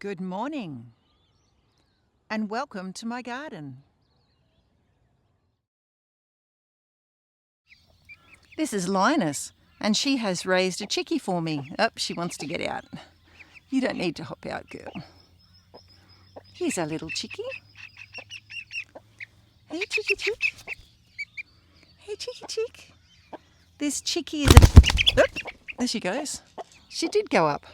Good morning and welcome to my garden. This is Linus and she has raised a chickie for me. Oh, she wants to get out. You don't need to hop out, girl. Here's our little chickie. Hey, chickie chick. Hey, chickie chick. This chickie is a... Oop, there she goes. She did go up.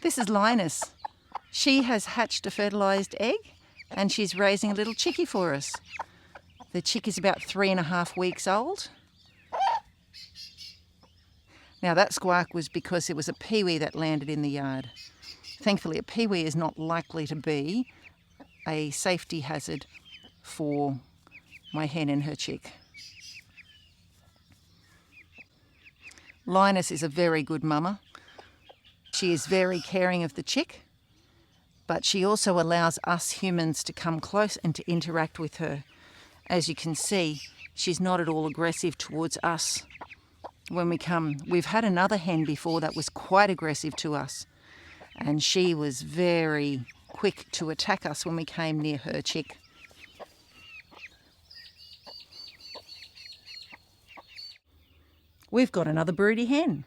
This is Linus. She has hatched a fertilised egg and she's raising a little chickie for us. The chick is about 3.5 weeks old. Now that squawk was because it was a peewee that landed in the yard. Thankfully a peewee is not likely to be a safety hazard for my hen and her chick. Linus is a very good mama. She is very caring of the chick, but she also allows us humans to come close and to interact with her. As you can see, she's not at all aggressive towards us when we come. We've had another hen before that was quite aggressive to us, and she was very quick to attack us when we came near her chick. We've got another broody hen.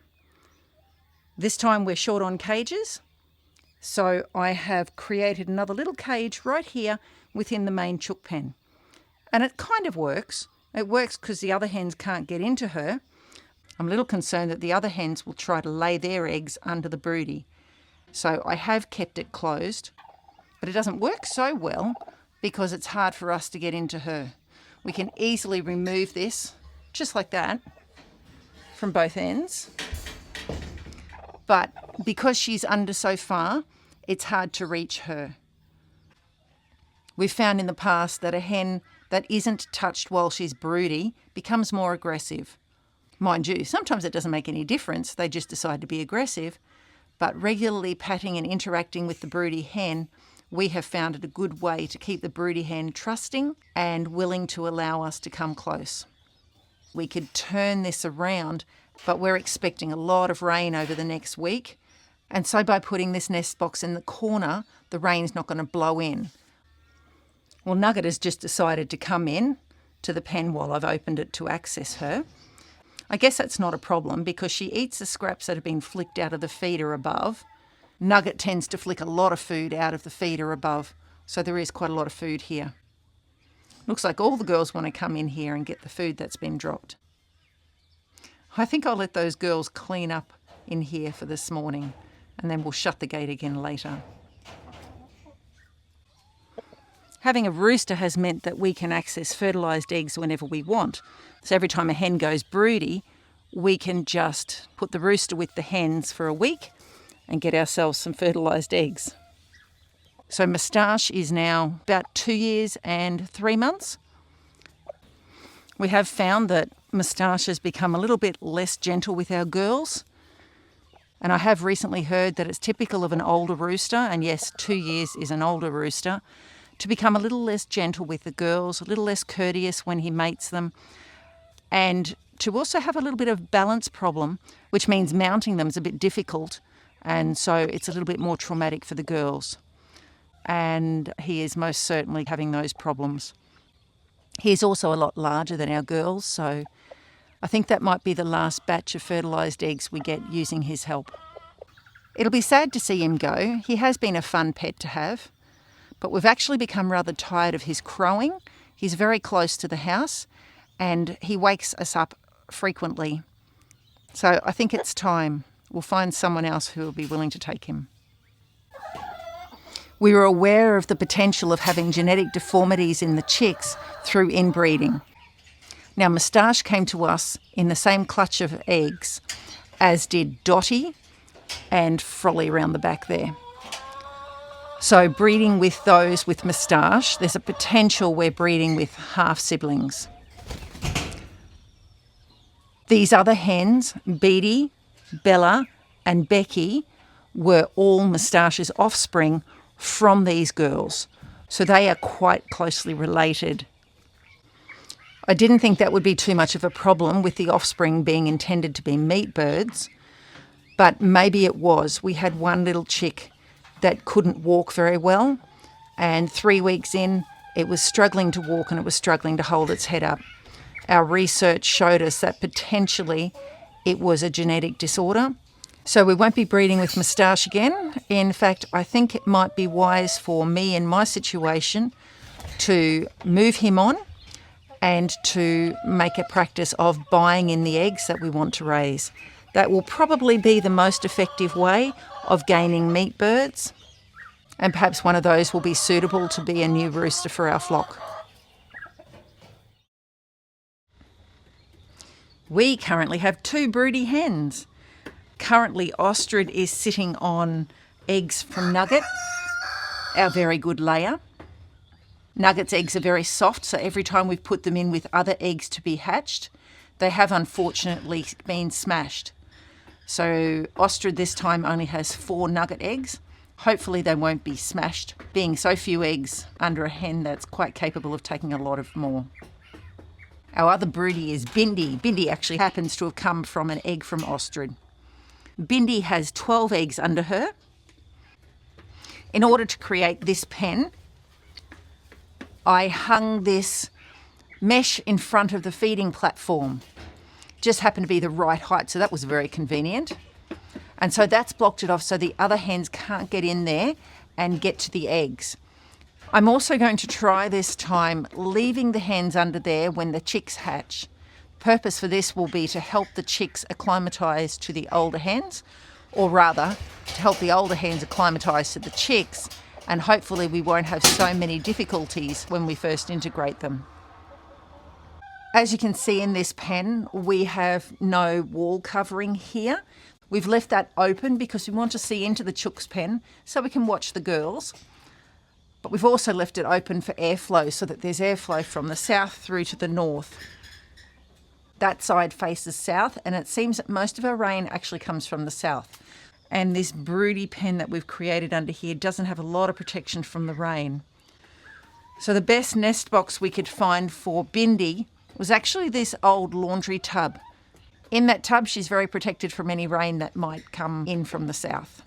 This time we're short on cages, so I have created another little cage right here within the main chook pen. And it kind of works. It works because the other hens can't get into her. I'm a little concerned that the other hens will try to lay their eggs under the broody. So I have kept it closed, but it doesn't work so well because it's hard for us to get into her. We can easily remove this, just like that, from both ends. But because she's under so far, it's hard to reach her. We've found in the past that a hen that isn't touched while she's broody becomes more aggressive. Mind you, sometimes it doesn't make any difference. They just decide to be aggressive. But regularly patting and interacting with the broody hen, we have found it a good way to keep the broody hen trusting and willing to allow us to come close. We could turn this around, but we're expecting a lot of rain over the next week. And so by putting this nest box in the corner, the rain's not going to blow in. Well, Nugget has just decided to come in to the pen while I've opened it to access her. I guess that's not a problem because she eats the scraps that have been flicked out of the feeder above. Nugget tends to flick a lot of food out of the feeder above, so there is quite a lot of food here. Looks like all the girls want to come in here and get the food that's been dropped. I think I'll let those girls clean up in here for this morning and then we'll shut the gate again later. Having a rooster has meant that we can access fertilised eggs whenever we want. So every time a hen goes broody, we can just put the rooster with the hens for a week and get ourselves some fertilised eggs. So Moustache is now about 2 years and 3 months. We have found that Moustache has become a little bit less gentle with our girls. And I have recently heard that it's typical of an older rooster, and yes, 2 years is an older rooster, to become a little less gentle with the girls, a little less courteous when he mates them, and to also have a little bit of balance problem, which means mounting them is a bit difficult, and so it's a little bit more traumatic for the girls. And he is most certainly having those problems. He's also a lot larger than our girls, so I think that might be the last batch of fertilised eggs we get using his help. It'll be sad to see him go. He has been a fun pet to have, but we've actually become rather tired of his crowing. He's very close to the house and he wakes us up frequently. So I think it's time. We'll find someone else who will be willing to take him. We were aware of the potential of having genetic deformities in the chicks through inbreeding. Now, Moustache came to us in the same clutch of eggs as did Dotty and Frolly around the back there. So breeding with those with Moustache, there's a potential we're breeding with half-siblings. These other hens, Broody, Bella and Becky, were all Moustache's offspring from these girls. So they are quite closely related. I didn't think that would be too much of a problem with the offspring being intended to be meat birds, but maybe it was. We had one little chick that couldn't walk very well, and 3 weeks in, it was struggling to walk and it was struggling to hold its head up. Our research showed us that potentially it was a genetic disorder. So we won't be breeding with Moustache again. In fact, I think it might be wise for me in my situation to move him on and to make a practice of buying in the eggs that we want to raise. That will probably be the most effective way of gaining meat birds, and perhaps one of those will be suitable to be a new rooster for our flock. We currently have 2 broody hens. Currently, Austrid is sitting on eggs from Nugget, our very good layer. Nugget's eggs are very soft, so every time we've put them in with other eggs to be hatched, they have unfortunately been smashed. So Austrid this time only has 4 Nugget eggs. Hopefully they won't be smashed, being so few eggs under a hen that's quite capable of taking a lot of more. Our other broody is Bindi. Bindi actually happens to have come from an egg from Austrid. Bindi has 12 eggs under her. In order to create this pen, I hung this mesh in front of the feeding platform. Just happened to be the right height, so that was very convenient. And so that's blocked it off so the other hens can't get in there and get to the eggs. I'm also going to try this time leaving the hens under there when the chicks hatch. Purpose for this will be to help the chicks acclimatise to the older hens, or rather to help the older hens acclimatise to the chicks, and hopefully we won't have so many difficulties when we first integrate them. As you can see in this pen, we have no wall covering here. We've left that open because we want to see into the chook's pen so we can watch the girls. But we've also left it open for airflow so that there's airflow from the south through to the north. That side faces south, and it seems that most of our rain actually comes from the south. And this broody pen that we've created under here doesn't have a lot of protection from the rain. So the best nest box we could find for Bindi was actually this old laundry tub. In that tub, she's very protected from any rain that might come in from the south.